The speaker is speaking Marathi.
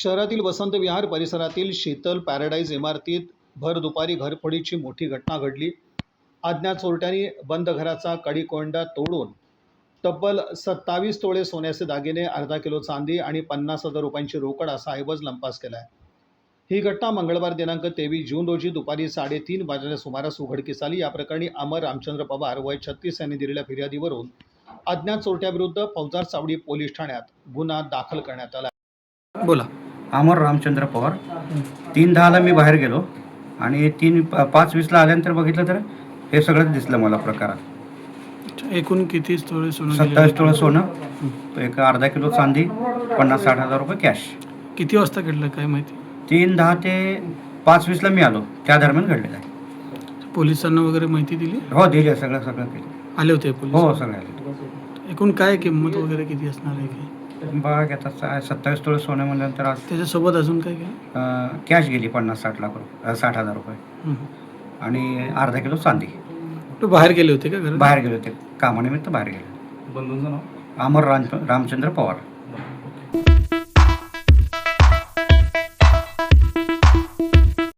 शहरातील वसंत विहार परिसरातील शीतल पॅराडाईज इमारतीत भर दुपारी घरफोडीची मोठी घटना घडली. अज्ञात चोरट्यांनी बंद घराचा कडी-कोंडा तोडून तब्बल 27 तोळे सोन्याचे दागिने, अर्धा किलो चांदी आणि 50,000 रुपयांची रोकड असा ऐवज लंपास केला आहे. ही घटना मंगळवार दिनांक 23 जून रोजी दुपारी 3:30 वाजण्याच्या सुमारास उघडकीस आली. या प्रकरणी अमर रामचंद्र पवार वय 36 यांनी दिलेल्या फिर्यादीवरून अज्ञात चोरट्याविरुद्ध फौजदार चावडी पोलीस ठाण्यात गुन्हा दाखल करण्यात आला. बोला. अमर रामचंद्र पवार. 3:10ला मी बाहेर गेलो आणि 5:20ला आल्यानंतर बघितलं तर हे सगळं दिसलं मला प्रकारात. एकूण किती तोळे सोनं? 27 तोळे सोनं, एक अर्धा किलो चांदी, 50-60 हजार रुपये कॅश. किती वाजता घडलं काय माहिती? 3:10 ते 5:20ला मी आलो, त्या दरम्यान घडलेलं आहे. पोलिसांना वगैरे माहिती दिली? हो, दिली, सगळं केलं. आले होते पोलीस? हो, सगळं आले. एकूण काय किंमत वगैरे किती असणार आहे की? बघा आता 27 तोळे सोनं म्हणल्यानंतर आज त्याच्यासोबत अजून काय केलं? कॅश गेली 50-60 लाख रुपये, 60,000 रुपये आणि अर्धा किलो चांदी. तो बाहेर गेले होते का घरात? बाहेर गेले होते, कामानिमित्त बाहेर गेले. बंधूंचं नाव? अमर रामचंद्र पवार.